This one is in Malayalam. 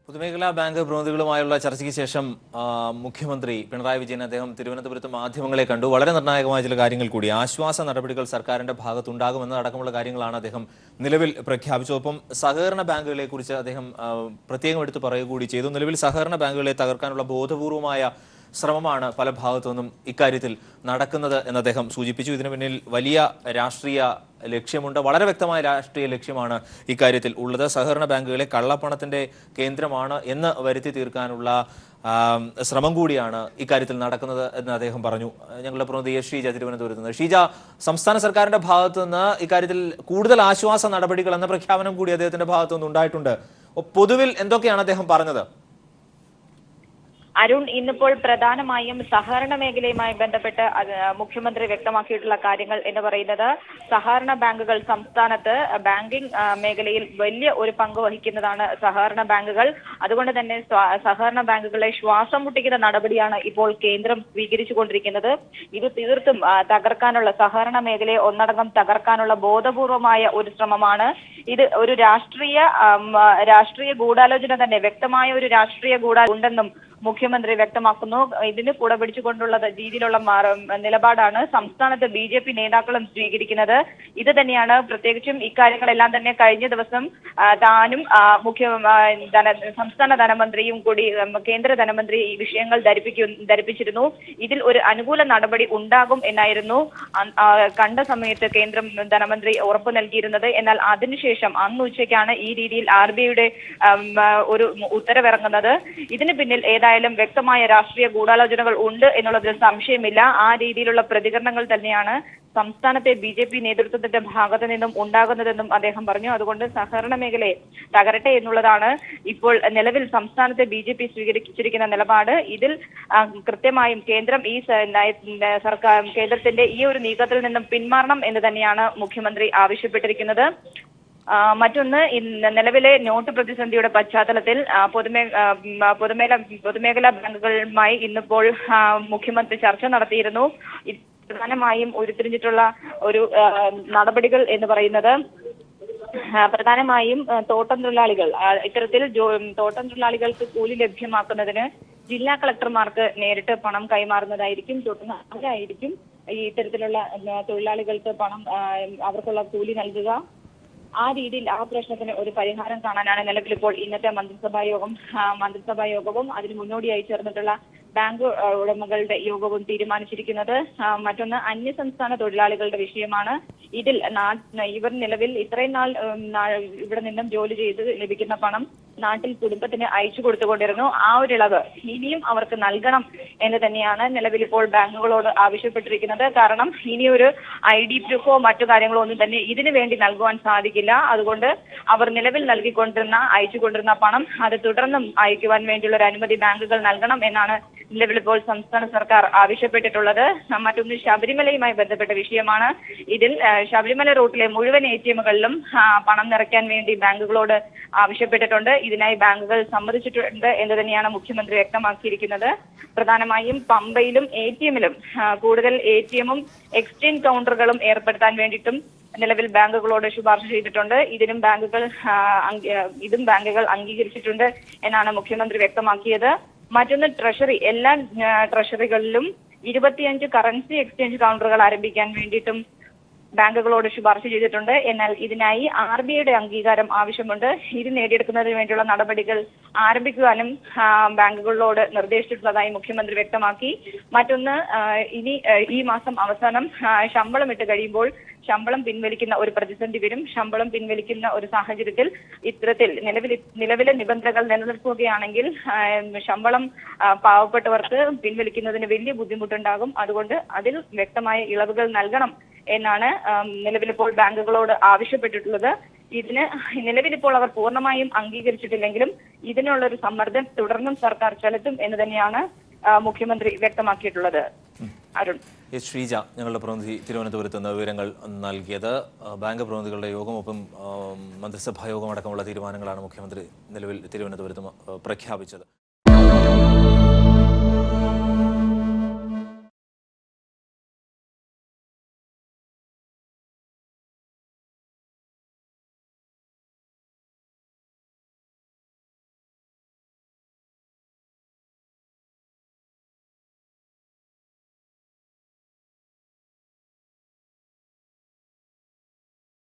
പൊതുമേഖലാ ബാങ്ക് പ്രതിനിധികളുമായുള്ള ചർച്ചയ്ക്ക് ശേഷം മുഖ്യമന്ത്രി പിണറായി വിജയൻ അദ്ദേഹം തിരുവനന്തപുരത്ത് മാധ്യമങ്ങളെ കണ്ടു. വളരെ നിർണായകമായ ചില കാര്യങ്ങൾ കൂടി ആശ്വാസ നടപടികൾ സർക്കാരിന്റെ ഭാഗത്തുണ്ടാകുമെന്നതടക്കമുള്ള കാര്യങ്ങളാണ് അദ്ദേഹം നിലവിൽ പ്രഖ്യാപിച്ചത്. ഒപ്പം സഹകരണ ബാങ്കുകളെ കുറിച്ച് അദ്ദേഹം പ്രത്യേകം എടുത്തു പറയുക കൂടി ചെയ്തു. നിലവിൽ സഹകരണ ബാങ്കുകളെ തകർക്കാനുള്ള ബോധപൂർവമായ ശ്രമമാണ് പല ഭാഗത്തു നിന്നും ഇക്കാര്യത്തിൽ നടക്കുന്നത് എന്ന് അദ്ദേഹം സൂചിപ്പിച്ചു. ഇതിനു പിന്നിൽ വലിയ രാഷ്ട്രീയ ലക്ഷ്യമുണ്ട്, വളരെ വ്യക്തമായ രാഷ്ട്രീയ ലക്ഷ്യമാണ് ഇക്കാര്യത്തിൽ ഉള്ളത്. സഹകരണ ബാങ്കുകളെ കള്ളപ്പണത്തിന്റെ കേന്ദ്രമാണ് എന്ന് വരുത്തി തീർക്കാനുള്ള ശ്രമം കൂടിയാണ് ഇക്കാര്യത്തിൽ നടക്കുന്നത് എന്ന് അദ്ദേഹം പറഞ്ഞു. ഞങ്ങളുടെ പ്രതിനിധി ഷീജ തിരുവനന്തപുരത്ത് നിന്ന്. ഷീജ, സംസ്ഥാന സർക്കാരിന്റെ ഭാഗത്തു നിന്ന് ഇക്കാര്യത്തിൽ കൂടുതൽ ആശ്വാസ നടപടികൾ എന്ന പ്രഖ്യാപനം കൂടി അദ്ദേഹത്തിന്റെ ഭാഗത്തു നിന്ന് ഉണ്ടായിട്ടുണ്ട്. പൊതുവിൽ എന്തൊക്കെയാണ് അദ്ദേഹം പറഞ്ഞത്? അരുൺ, ഇന്നിപ്പോൾ പ്രധാനമായും സഹകരണ മേഖലയുമായി ബന്ധപ്പെട്ട് മുഖ്യമന്ത്രി വ്യക്തമാക്കിയിട്ടുള്ള കാര്യങ്ങൾ എന്ന് പറയുന്നത്, സഹകരണ ബാങ്കുകൾ സംസ്ഥാനത്ത് ബാങ്കിംഗ് മേഖലയിൽ വലിയ ഒരു പങ്ക് വഹിക്കുന്നതാണ് സഹകരണ ബാങ്കുകൾ. അതുകൊണ്ട് തന്നെ സഹകരണ ബാങ്കുകളെ ശ്വാസം മുട്ടിക്കുന്ന നടപടിയാണ് ഇപ്പോൾ കേന്ദ്രം സ്വീകരിച്ചുകൊണ്ടിരിക്കുന്നത്. ഇത് തീർത്തും തകർക്കാനുള്ള, സഹകരണ മേഖലയെ ഒന്നടങ്കം തകർക്കാനുള്ള ബോധപൂർവമായ ഒരു ശ്രമമാണ്. ഇത് ഒരു രാഷ്ട്രീയ ഗൂഢാലോചന തന്നെ, വ്യക്തമായ ഒരു രാഷ്ട്രീയ ഗൂഢാലോചന ഉണ്ടെന്നും മുഖ്യമന്ത്രി വ്യക്തമാക്കുന്നു. ഇതിന് കൂട പിടിച്ചുകൊണ്ടുള്ള രീതിയിലുള്ള നിലപാടാണ് സംസ്ഥാനത്ത് BJP നേതാക്കളും സ്വീകരിക്കുന്നത്. ഇത് തന്നെയാണ് പ്രത്യേകിച്ചും ഇക്കാര്യങ്ങളെല്ലാം തന്നെ കഴിഞ്ഞ ദിവസം താനും സംസ്ഥാന ധനമന്ത്രിയും കൂടി കേന്ദ്ര ധനമന്ത്രി ഈ വിഷയങ്ങൾ ധരിപ്പിച്ചിരുന്നു. ഇതിൽ ഒരു അനുകൂല നടപടി ഉണ്ടാകും എന്നായിരുന്നു കണ്ട സമയത്ത് കേന്ദ്രം ധനമന്ത്രി ഉറപ്പു നൽകിയിരുന്നത്. എന്നാൽ അതിനുശേഷം അന്ന് ഉച്ചയ്ക്കാണ് ഈ രീതിയിൽ RBIയുടെ ഒരു ഉത്തരവിറങ്ങുന്നത്. ഇതിന് പിന്നിൽ ഏതായാലും വ്യക്തമായ രാഷ്ട്രീയ ഗൂഢാലോചനകൾ ഉണ്ട് എന്നുള്ളതിൽ സംശയമില്ല. ആ രീതിയിലുള്ള പ്രതികരണങ്ങൾ തന്നെയാണ് സംസ്ഥാനത്തെ BJP നേതൃത്വത്തിന്റെ ഭാഗത്ത് നിന്നും ഉണ്ടാകുന്നതെന്നും അദ്ദേഹം പറഞ്ഞു. അതുകൊണ്ട് സഹകരണ മേഖലയെ തകരട്ടെ എന്നുള്ളതാണ് ഇപ്പോൾ നിലവിൽ സംസ്ഥാനത്തെ BJP സ്വീകരിച്ചിരിക്കുന്ന നിലപാട്. ഇതിൽ കൃത്യമായും കേന്ദ്രം കേന്ദ്രത്തിന്റെ ഈ ഒരു നീക്കത്തിൽ നിന്നും പിന്മാറണം എന്ന് തന്നെയാണ് മുഖ്യമന്ത്രി ആവശ്യപ്പെട്ടിരിക്കുന്നത്. മറ്റൊന്ന്, നിലവിലെ നോട്ട് പ്രതിസന്ധിയുടെ പശ്ചാത്തലത്തിൽ പൊതുമേഖലാ ബാങ്കുകളുമായി ഇന്നിപ്പോൾ മുഖ്യമന്ത്രി ചർച്ച നടത്തിയിരുന്നു. പ്രധാനമായും ഉരുത്തിരിഞ്ഞിട്ടുള്ള ഒരു നടപടികൾ എന്ന് പറയുന്നത്, പ്രധാനമായും തോട്ടം തൊഴിലാളികൾ, ഇത്തരത്തിൽ തോട്ടം തൊഴിലാളികൾക്ക് കൂലി ലഭ്യമാക്കുന്നതിന് ജില്ലാ കളക്ടർമാർക്ക് നേരിട്ട് പണം കൈമാറുന്നതായിരിക്കും. അവരായിരിക്കും ഈ ഇത്തരത്തിലുള്ള തൊഴിലാളികൾക്ക് പണം, അവർക്കുള്ള കൂലി നൽകുക. ആ രീതിയിൽ ആ പ്രശ്നത്തിന് ഒരു പരിഹാരം കാണാനാണ് നിലവിൽ ഇപ്പോൾ ഇന്നത്തെ മന്ത്രിസഭാ യോഗവും അതിന് മുന്നോടിയായി ചേർന്നിട്ടുള്ള ബാങ്ക് ഉടമകളുടെ യോഗവും തീരുമാനിച്ചിരിക്കുന്നത്. മറ്റൊന്ന്, അന്യസംസ്ഥാന തൊഴിലാളികളുടെ വിഷയമാണ്. ഇതിൽ ഇവർ നിലവിൽ ഇത്രയും നാൾ ഇവിടെ നിന്നും ജോലി ചെയ്ത് ലഭിക്കുന്ന പണം നാട്ടിൽ കുടുംബത്തിന് അയച്ചു കൊടുത്തുകൊണ്ടിരുന്നു. ആ ഒരു ഇളവ് ഇനിയും അവർക്ക് നൽകണം എന്ന് തന്നെയാണ് നിലവിൽ ഇപ്പോൾ ബാങ്കുകളോട് ആവശ്യപ്പെട്ടിരിക്കുന്നത്. കാരണം ഇനിയൊരു ID പ്രൂഫോ മറ്റു കാര്യങ്ങളോ ഒന്നും തന്നെ ഇതിനു വേണ്ടി നൽകുവാൻ സാധിക്കില്ല. അതുകൊണ്ട് അവർ നിലവിൽ അയച്ചുകൊണ്ടിരുന്ന പണം അത് തുടർന്നും അയക്കുവാൻ വേണ്ടിയുള്ള ഒരു അനുമതി ബാങ്കുകൾ നൽകണം എന്നാണ് നിലവിൽ ഇപ്പോൾ സംസ്ഥാന സർക്കാർ ആവശ്യപ്പെട്ടിട്ടുള്ളത്. മറ്റൊന്ന്, ശബരിമലയുമായി ബന്ധപ്പെട്ട വിഷയമാണ്. ഇതിൽ ശബരിമല റൂട്ടിലെ മുഴുവൻ ATMകളിലും പണം നിറയ്ക്കാൻ വേണ്ടി ബാങ്കുകളോട് ആവശ്യപ്പെട്ടിട്ടുണ്ട്. ഇതിനായി ബാങ്കുകൾ സമ്മതിച്ചിട്ടുണ്ട് എന്ന് തന്നെയാണ് മുഖ്യമന്ത്രി വ്യക്തമാക്കിയിരിക്കുന്നത്. പ്രധാനമായും പമ്പയിലും ATMലും കൂടുതൽ ATMും എക്സ്ചേഞ്ച് കൗണ്ടറുകളും ഏർപ്പെടുത്താൻ വേണ്ടിയിട്ടും നിലവിൽ ബാങ്കുകളോട് ശുപാർശ ചെയ്തിട്ടുണ്ട്. ഇതും ബാങ്കുകൾ അംഗീകരിച്ചിട്ടുണ്ട് എന്നാണ് മുഖ്യമന്ത്രി വ്യക്തമാക്കിയത്. മറ്റൊന്ന്, ട്രഷറി, എല്ലാ ട്രഷറികളിലും 25 കറൻസി എക്സ്ചേഞ്ച് കൗണ്ടറുകൾ ആരംഭിക്കാൻ വേണ്ടിയിട്ടും ബാങ്കുകളോട് ശുപാർശ ചെയ്തിട്ടുണ്ട്. എന്നാൽ ഇതിനായി RBIയുടെ അംഗീകാരം ആവശ്യമുണ്ട്. ഇത് നേടിയെടുക്കുന്നതിന് വേണ്ടിയുള്ള നടപടികൾ ആരംഭിക്കുവാനും ബാങ്കുകളോട് നിർദ്ദേശിച്ചിട്ടുള്ളതായി മുഖ്യമന്ത്രി വ്യക്തമാക്കി. മറ്റൊന്ന്, ഈ മാസം അവസാനം ശമ്പളം ഇട്ട് കഴിയുമ്പോൾ ശമ്പളം പിൻവലിക്കുന്ന ഒരു പ്രതിസന്ധി വരും. ശമ്പളം പിൻവലിക്കുന്ന ഒരു സാഹചര്യത്തിൽ ഇത്തരത്തിൽ നിലവിലെ നിബന്ധനകൾ നിലനിൽക്കുകയാണെങ്കിൽ ശമ്പളം പാവപ്പെട്ടവർക്ക് പിൻവലിക്കുന്നതിന് വലിയ ബുദ്ധിമുട്ടുണ്ടാകും. അതുകൊണ്ട് അതിൽ വ്യക്തമായ ഇളവുകൾ നൽകണം എന്നാണ് നിലവിലിപ്പോൾ ബാങ്കുകളോട് ആവശ്യപ്പെട്ടിട്ടുള്ളത്. ഇതിന് നിലവിലിപ്പോൾ അവർ പൂർണ്ണമായും അംഗീകരിച്ചിട്ടില്ലെങ്കിലും ഇതിനുള്ളൊരു സമ്മർദ്ദം തുടർന്നും സർക്കാർ ചെലുത്തും എന്ന് തന്നെയാണ് മുഖ്യമന്ത്രി വ്യക്തമാക്കിയിട്ടുള്ളത്. അരുൺ. ശ്രീജ, ഞങ്ങളുടെ പ്രതിനിധി തിരുവനന്തപുരത്ത് നിന്ന് വിവരങ്ങൾ നൽകിയത്. ബാങ്ക് പ്രതിനിധികളുടെ യോഗം, ഒപ്പം മന്ത്രിസഭാ യോഗം അടക്കമുള്ള തീരുമാനങ്ങളാണ് മുഖ്യമന്ത്രി നിലവിൽ തിരുവനന്തപുരത്ത് പ്രഖ്യാപിച്ചത്.